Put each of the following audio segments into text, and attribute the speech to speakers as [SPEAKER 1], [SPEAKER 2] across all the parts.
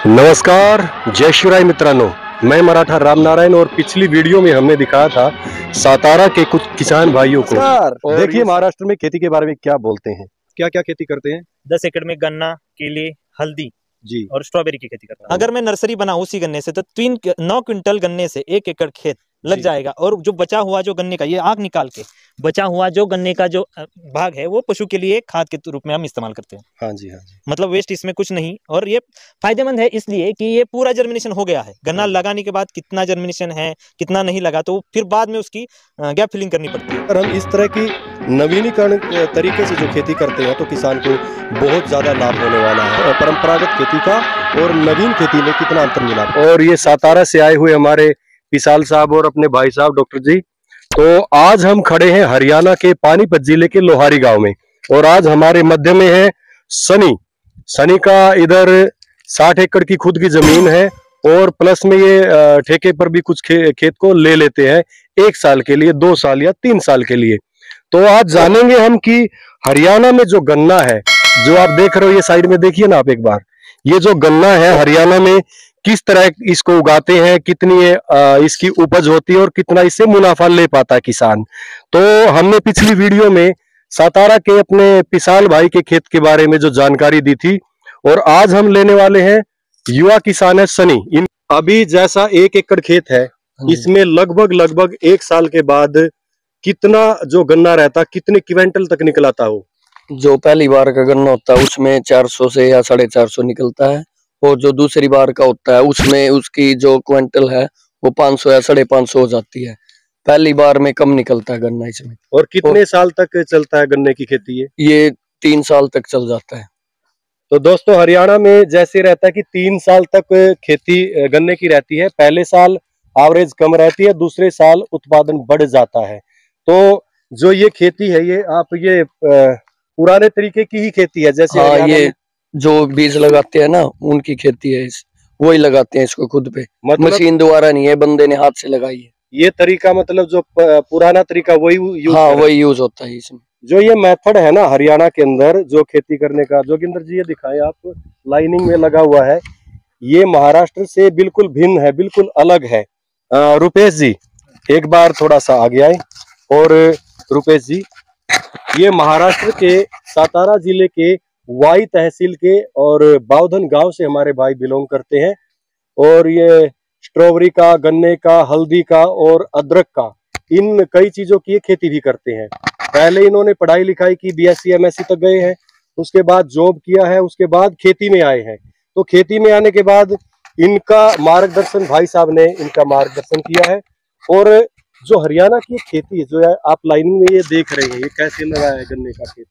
[SPEAKER 1] नमस्कार, जय शिवराय मित्रांनो। मैं मराठा रामनारायण और पिछली वीडियो में हमने दिखाया था सातारा के कुछ किसान भाइयों को। देखिए महाराष्ट्र में खेती के बारे में क्या बोलते हैं, क्या क्या खेती करते हैं।
[SPEAKER 2] 10 एकड़ में गन्ना, केले, हल्दी
[SPEAKER 1] जी
[SPEAKER 2] और स्ट्रॉबेरी की खेती करता हूं। अगर मैं नर्सरी बनाऊं उसी गन्ने से तो 9 क्विंटल गन्ने से 1 एकड़ खेत लग जाएगा। और जो बचा हुआ जो गन्ने का ये आग निकाल के बचा हुआ जो गन्ने का जो भाग है वो पशु के लिए खाद के रूप में हम इस्तेमाल करते हैं।
[SPEAKER 1] हाँ जी, हाँ जी।
[SPEAKER 2] मतलब वेस्ट इसमें कुछ नहीं। और ये फायदेमंद है इसलिए कि ये पूरा जर्मिनेशन हो गया है। गन्ना लगाने के बाद कितना जर्मिनेशन है कितना नहीं लगा तो फिर बाद में उसकी गैप फिलिंग करनी पड़ती है।
[SPEAKER 1] अगर हम इस तरह की नवीनीकरण तरीके से जो खेती करते हैं तो किसान को बहुत ज्यादा लाभ होने वाला है। परंपरागत खेती का और नवीन खेती में कितना अंतर मिला। और ये सातारा से आए हुए हमारे विशाल साहब और अपने भाई साहब डॉक्टर जी, तो आज हम खड़े हैं हरियाणा के पानीपत जिले के लोहारी गांव में। और आज हमारे मध्य में है सनी का इधर 60 एकड़ की खुद की जमीन है और प्लस में ये ठेके पर भी कुछ खेत को ले लेते हैं 1 साल के लिए, 2 साल या 3 साल के लिए। तो आज जानेंगे हम कि हरियाणा में जो गन्ना है, जो आप देख रहे हो, ये साइड में देखिए ना आप एक बार, ये जो गन्ना है हरियाणा में किस तरह इसको उगाते हैं, कितनी इसकी उपज होती है और कितना इससे मुनाफा ले पाता है किसान। तो हमने पिछली वीडियो में सातारा के अपने पिसाल भाई के खेत के बारे में जो जानकारी दी थी, और आज हम लेने वाले हैं युवा किसान है सनी। अभी जैसा 1 एकड़ खेत है, इसमें लगभग 1 साल के बाद कितना जो गन्ना रहता, कितने क्विंटल तक निकलाता हो।
[SPEAKER 3] जो पहली बार का गन्ना होता है उसमें 400 से या 450 निकलता है, और जो दूसरी बार का होता है उसमें उसकी जो क्विंटल है वो 500 या 550 हो जाती है। पहली बार में कम निकलता है गन्ना इसमें।
[SPEAKER 1] और कितने साल तक चलता है गन्ने की खेती?
[SPEAKER 3] ये 3 साल तक चल जाता है।
[SPEAKER 1] तो दोस्तों हरियाणा में जैसे रहता है कि 3 साल तक खेती गन्ने की रहती है। पहले साल एवरेज कम रहती है, दूसरे साल उत्पादन बढ़ जाता है। तो जो ये खेती है ये पुराने तरीके की ही खेती है जैसे।
[SPEAKER 3] हाँ, ये जो बीज लगाते हैं ना उनकी खेती है, वही लगाते हैं इसको खुद पे, मतलब मशीन द्वारा नहीं है, बंदे ने हाथ से लगाई है।
[SPEAKER 1] ये तरीका मतलब जो पुराना तरीका वही यूज,
[SPEAKER 3] हाँ वही यूज होता है इसमें।
[SPEAKER 1] जो ये मेथड है ना हरियाणा के अंदर जो खेती करने का, जोगिंदर जी ये दिखाएं आप, लाइनिंग में लगा हुआ है, ये महाराष्ट्र से बिल्कुल भिन्न है, बिल्कुल अलग है। रुपेश जी एक बार थोड़ा सा आगे आए। और रुपेश जी, ये महाराष्ट्र के सातारा जिले के वाई तहसील के और बावधन गांव से हमारे भाई बिलोंग करते हैं। और ये स्ट्रॉबेरी का, गन्ने का, हल्दी का और अदरक का, इन कई चीजों की खेती भी करते हैं। पहले इन्होंने पढ़ाई लिखाई की, BSc MSc तक गए हैं, उसके बाद जॉब किया है, उसके बाद खेती में आए हैं। तो खेती में आने के बाद इनका मार्गदर्शन, भाई साहब ने इनका मार्गदर्शन किया है। और जो हरियाणा की खेती है, जो आप लाइनिंग में ये देख रहे हैं, ये कैसे लगा है गन्ने का खेत,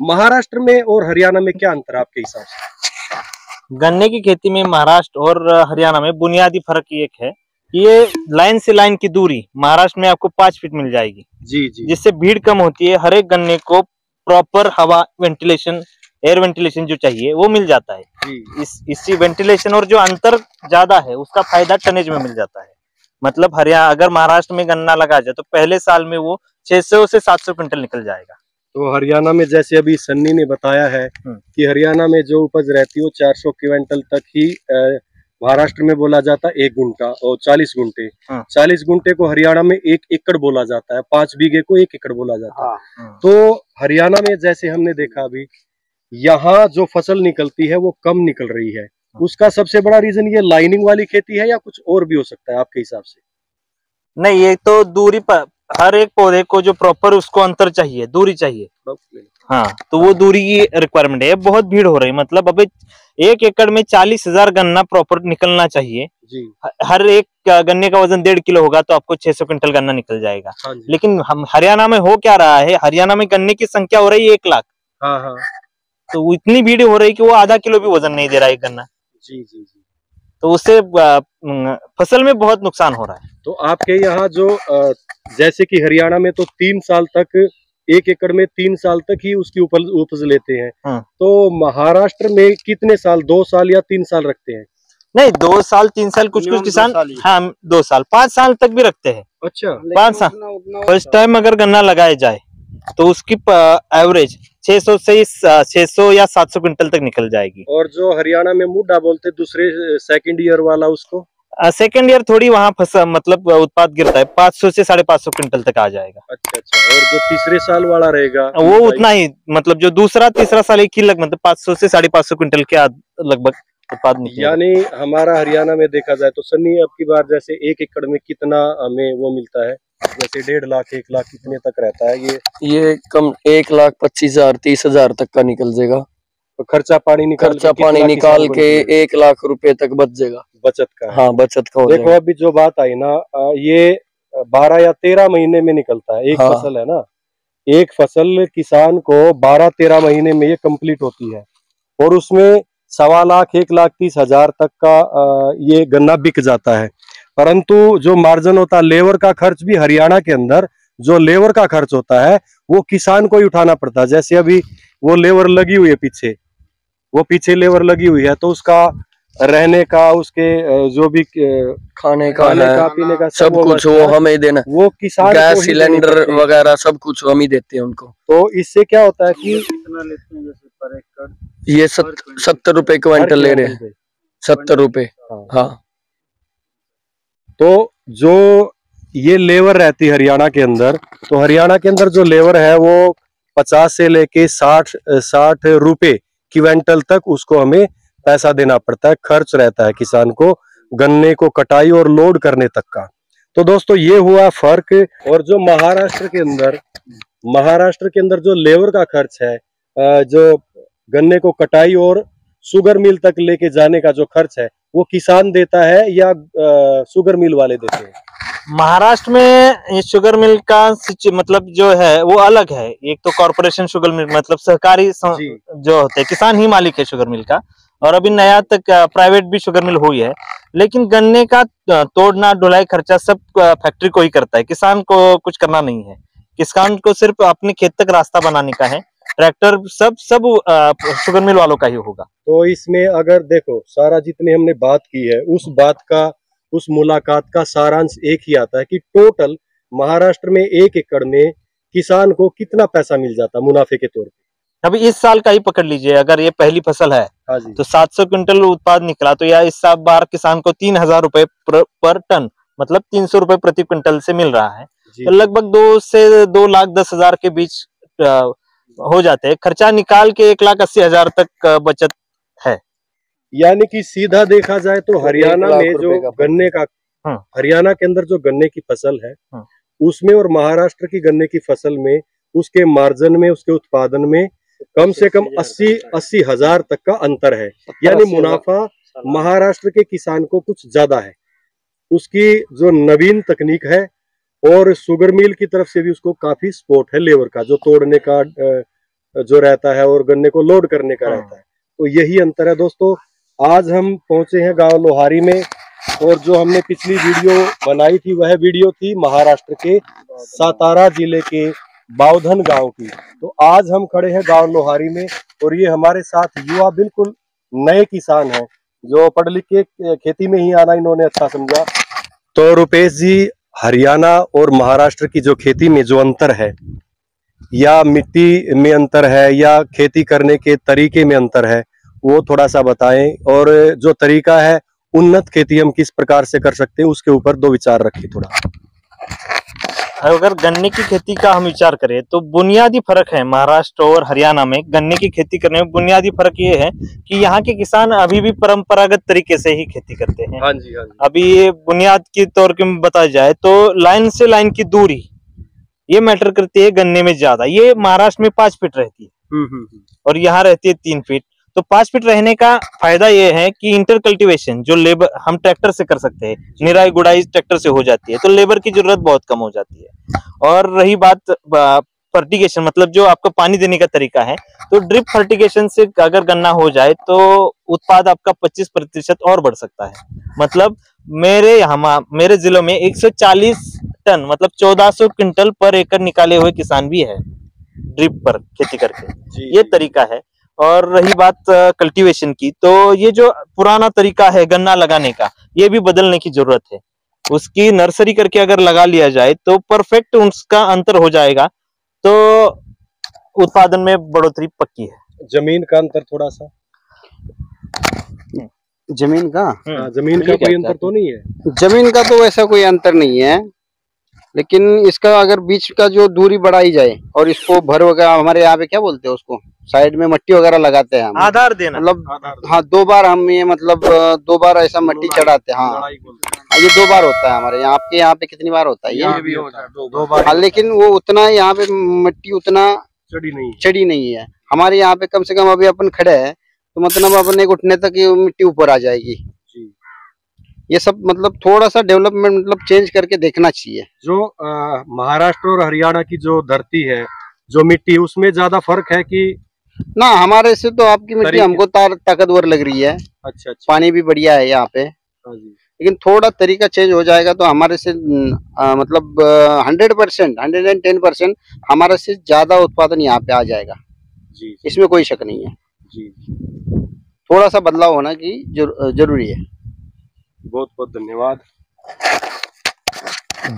[SPEAKER 1] महाराष्ट्र में और हरियाणा में क्या अंतर है आपके हिसाब से?
[SPEAKER 2] गन्ने की खेती में महाराष्ट्र और हरियाणा में बुनियादी फर्क एक है, ये लाइन से लाइन की दूरी महाराष्ट्र में आपको 5 फीट मिल जाएगी
[SPEAKER 1] जी जी,
[SPEAKER 2] जिससे भीड़ कम होती है। हर एक गन्ने को प्रॉपर हवा वेंटिलेशन, एयर वेंटिलेशन जो चाहिए वो मिल जाता है। इसी वेंटिलेशन और जो अंतर ज्यादा है उसका फायदा टनेज में मिल जाता है। मतलब हरियाणा अगर महाराष्ट्र में गन्ना लगा जाए तो पहले साल में वो 600 से 700 क्विंटल निकल जाएगा।
[SPEAKER 1] तो हरियाणा में जैसे अभी सन्नी ने बताया है कि हरियाणा में जो उपज रहती है वो 400 क्विंटल तक ही महाराष्ट्र में बोला जाता है 1 गुंठा और 40 गुंठे। 40 गुंठे को हरियाणा में 1 एकड़ बोला जाता है, 5 बीघे को 1 एकड़ बोला जाता है। तो हरियाणा में जैसे हमने देखा अभी यहाँ जो फसल निकलती है वो कम निकल रही है, उसका सबसे बड़ा रीजन ये लाइनिंग वाली खेती है या कुछ और भी हो सकता है आपके हिसाब से?
[SPEAKER 2] नहीं, ये तो दूरी पर हर एक पौधे को जो प्रॉपर उसको अंतर चाहिए, दूरी चाहिए। हाँ, तो वो दूरी की रिक्वायरमेंट है। बहुत भीड़ हो रही है, मतलब अभी 1 एकड़ में 40,000 गन्ना प्रॉपर निकलना चाहिए जी। हर एक गन्ने का वजन 1.5 किलो होगा तो आपको 600 क्विंटल गन्ना निकल जाएगा। लेकिन हम हरियाणा में हो क्या रहा है, हरियाणा में गन्ने की संख्या हो रही है 1 लाख।
[SPEAKER 1] हाँ हाँ,
[SPEAKER 2] तो इतनी भीड़ हो रही है कि वो आधा किलो भी वजन नहीं दे रहा है गन्ना।
[SPEAKER 1] जी जी जी,
[SPEAKER 2] तो उससे फसल में बहुत नुकसान हो रहा है।
[SPEAKER 1] तो आपके यहाँ जो जैसे कि हरियाणा में तो 3 साल तक, 1 एकड़ में 3 साल तक ही उसकी उपज लेते हैं। तो महाराष्ट्र में कितने साल, 2 साल या 3 साल रखते हैं?
[SPEAKER 2] नहीं, 2 साल 3 साल, कुछ किसान हाँ 2 साल 5 साल तक भी रखते हैं।
[SPEAKER 1] अच्छा,
[SPEAKER 2] 5 साल फर्स्ट टाइम अगर गन्ना लगाया जाए तो उसकी एवरेज 600 से 600 या 700 क्विंटल तक निकल जाएगी।
[SPEAKER 1] और जो हरियाणा में मुड्डा बोलते दूसरे सेकंड ईयर वाला, उसको
[SPEAKER 2] सेकेंड ईयर थोड़ी वहाँ फसल मतलब उत्पाद गिरता है, 500 से 550 क्विंटल तक आ जाएगा।
[SPEAKER 1] अच्छा अच्छा। और जो तीसरे साल वाला रहेगा
[SPEAKER 2] वो उतना ही, मतलब जो दूसरा तीसरा साल एक ही मतलब 500 से 550 क्विंटल के लगभग उत्पाद निकलेगा।
[SPEAKER 1] यानी हमारा हरियाणा में देखा जाए तो सन्नी अब की बार जैसे 1 एकड़ में कितना हमें वो मिलता है, जैसे 1.5 लाख 1 लाख कितने तक रहता है
[SPEAKER 3] ये कम 1,25,000 30,000 तक का निकल जाएगा।
[SPEAKER 1] तो खर्चा पानी निकाल
[SPEAKER 3] के 1 लाख रुपए तक बच जाएगा
[SPEAKER 1] बचत का।
[SPEAKER 3] हाँ, बचत का हो
[SPEAKER 1] देखो
[SPEAKER 3] जाएगा।
[SPEAKER 1] अभी जो बात आई ना, ये 12 या 13 महीने में निकलता है एक
[SPEAKER 3] हाँ।
[SPEAKER 1] फसल है ना। एक फसल किसान को 12-13 महीने में ये कंप्लीट होती है और उसमें 1.25 लाख 1,30,000 तक का ये गन्ना बिक जाता है। परंतु जो मार्जिन होता है, लेबर का खर्च भी हरियाणा के अंदर जो लेबर का खर्च होता है वो किसान को ही उठाना पड़ता है। जैसे अभी वो लेबर लगी हुई है पीछे, वो पीछे लेबर लगी हुई है, तो उसका रहने का, उसके जो भी
[SPEAKER 3] खाने का
[SPEAKER 1] पीने का
[SPEAKER 3] सब कुछ वो हमें देना,
[SPEAKER 1] वो किसान
[SPEAKER 3] गैस सिलेंडर वगैरह सब कुछ हम ही देते हैं उनको।
[SPEAKER 1] तो इससे क्या होता है कि
[SPEAKER 3] ये 70 रुपए क्विंटल ले रहे हैं, 70 रुपए। हाँ।
[SPEAKER 1] तो जो ये लेबर रहती है हरियाणा के अंदर, तो हरियाणा के अंदर जो लेबर है वो 50 से लेके 60 रुपए क्विंटल तक उसको हमें पैसा देना पड़ता है। खर्च रहता है किसान को गन्ने को कटाई और लोड करने तक का। तो दोस्तों ये हुआ फर्क। और जो महाराष्ट्र के अंदर जो लेबर का खर्च है, जो गन्ने को कटाई और शुगर मिल तक लेके जाने का जो खर्च है, वो किसान देता है या शुगर मिल वाले देते हैं?
[SPEAKER 2] महाराष्ट्र में ये शुगर मिल का मतलब जो है वो अलग है। एक तो कॉर्पोरेशन शुगर मिल मतलब सहकारी जो होते हैं, किसान ही मालिक है शुगर मिल का, और अभी नया तक प्राइवेट भी शुगर मिल हुई है। लेकिन गन्ने का तोड़ना ढुलाई खर्चा सब फैक्ट्री को ही करता है, किसान को कुछ करना नहीं है। किसान को सिर्फ अपने खेत तक रास्ता बनाने का है, ट्रैक्टर सब शुगर मिल वालों का ही होगा।
[SPEAKER 1] तो इसमें अगर देखो सारा जितने हमने बात की है, उस मुलाकात का सारांश एक ही आता है कि टोटल महाराष्ट्र में 1 एकड़ में किसान को कितना पैसा मिल जाता मुनाफे के तौर पे।
[SPEAKER 2] अभी इस साल का ही पकड़ लीजिए, अगर ये पहली फसल है तो 700 क्विंटल उत्पाद निकला, तो या इस बार किसान को 3,000 रुपए पर टन मतलब 300 रुपए प्रति क्विंटल से मिल रहा है। तो लगभग 2 से 2,10,000 के बीच हो जाते हैं। खर्चा निकाल के 1,80,000 तक बचत है।
[SPEAKER 1] यानी कि सीधा देखा जाए तो हरियाणा में जो गन्ने का हरियाणा के अंदर जो गन्ने की फसल है उसमें और महाराष्ट्र की गन्ने की फसल में उसके मार्जिन में, उसके उत्पादन में कम से कम 80,000 तक का अंतर है। यानी मुनाफा महाराष्ट्र के किसान को कुछ ज्यादा है। उसकी जो नवीन तकनीक है और शुगर मिल की तरफ से भी उसको काफी सपोर्ट है लेबर का, जो तोड़ने का जो रहता है और गन्ने को लोड करने का रहता है। तो यही अंतर है दोस्तों। आज हम पहुंचे हैं गांव लोहारी में, और जो हमने पिछली वीडियो बनाई थी वह वीडियो थी महाराष्ट्र के सातारा जिले के बावधन गांव की। तो आज हम खड़े हैं गांव लोहारी में, और ये हमारे साथ युवा बिल्कुल नए किसान हैं जो पढ़ लिख के खेती में ही आना इन्होंने अच्छा समझा। तो रुपेश जी, हरियाणा और महाराष्ट्र की जो खेती में जो अंतर है, या मिट्टी में अंतर है या खेती करने के तरीके में अंतर है, वो थोड़ा सा बताएं। और जो तरीका है उन्नत खेती हम किस प्रकार से कर सकते हैं, उसके ऊपर 2 विचार रखिए थोड़ा।
[SPEAKER 2] अगर गन्ने की खेती का हम विचार करें तो बुनियादी फर्क है महाराष्ट्र और हरियाणा में। गन्ने की खेती करने में बुनियादी फर्क ये है कि यहाँ के किसान अभी भी परंपरागत तरीके से ही खेती करते हैं।
[SPEAKER 1] हाँ जी, हाँ जी।
[SPEAKER 2] अभी ये बुनियाद के तौर पे बताया जाए तो लाइन से लाइन की दूरी ये मैटर करती है गन्ने में ज्यादा। ये महाराष्ट्र में 5 फीट रहती है और यहाँ रहती है 3 फीट। तो 5 फीट रहने का फायदा ये है कि इंटर कल्टीवेशन जो लेबर हम ट्रैक्टर से कर सकते हैं, निराई गुड़ाई ट्रैक्टर से हो जाती है, तो लेबर की जरूरत बहुत कम हो जाती है। और रही बात फर्टिगेशन मतलब जो आपका पानी देने का तरीका है, तो ड्रिप फर्टिगेशन से अगर गन्ना हो जाए तो उत्पाद आपका 25% और बढ़ सकता है। मतलब मेरे जिलों में 140 टन मतलब 1400 क्विंटल पर एकड़ निकाले हुए किसान भी है ड्रिप पर खेती करके। ये तरीका है। और रही बात कल्टीवेशन की, तो ये जो पुराना तरीका है गन्ना लगाने का, ये भी बदलने की जरूरत है। उसकी नर्सरी करके अगर लगा लिया जाए तो परफेक्ट उसका अंतर हो जाएगा। तो उत्पादन में बढ़ोतरी पक्की है।
[SPEAKER 1] जमीन का अंतर थोड़ा सा,
[SPEAKER 4] जमीन का
[SPEAKER 1] जमीन का कोई अंतर तो नहीं है?
[SPEAKER 4] जमीन का तो वैसा कोई अंतर नहीं है, लेकिन इसका अगर बीच का जो दूरी बढ़ाई जाए और इसको भर वगैरह, हमारे यहाँ पे क्या बोलते हैं उसको, साइड में मट्टी वगैरह लगाते हैं हम,
[SPEAKER 2] आधार देना,
[SPEAKER 4] मतलब हाँ 2 बार हम ये मतलब 2 बार ऐसा मट्टी चढ़ाते हैं। हाँ ये 2 बार होता है हमारे यहाँ। आपके यहाँ पे कितनी बार होता है? ये
[SPEAKER 1] भी होता है 2 बार।
[SPEAKER 4] हाँ, लेकिन वो उतना यहाँ पे मट्टी उतना चढ़ी नहीं है। हमारे यहाँ पे कम से कम अभी अपन खड़े हैं तो मतलब अपने घुटने तक ये मिट्टी ऊपर आ जाएगी। ये सब मतलब थोड़ा सा डेवलपमेंट मतलब चेंज करके देखना चाहिए।
[SPEAKER 1] जो महाराष्ट्र और हरियाणा की जो धरती है, जो मिट्टी, उसमें ज्यादा फर्क है कि
[SPEAKER 4] ना? हमारे से तो आपकी मिट्टी हमको ताकतवर लग रही है।
[SPEAKER 1] अच्छा।
[SPEAKER 4] पानी भी बढ़िया है यहाँ पे, लेकिन थोड़ा तरीका चेंज हो जाएगा तो हमारे से मतलब 100%, 110% हमारे से ज्यादा उत्पादन यहाँ पे आ जाएगा। इसमें कोई शक नहीं है। थोड़ा सा बदलाव होना की जरूरी है।
[SPEAKER 1] बहुत बहुत धन्यवाद।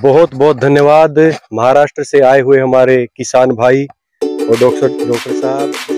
[SPEAKER 1] बहुत बहुत धन्यवाद महाराष्ट्र से आए हुए हमारे किसान भाई और डॉक्टर साहब।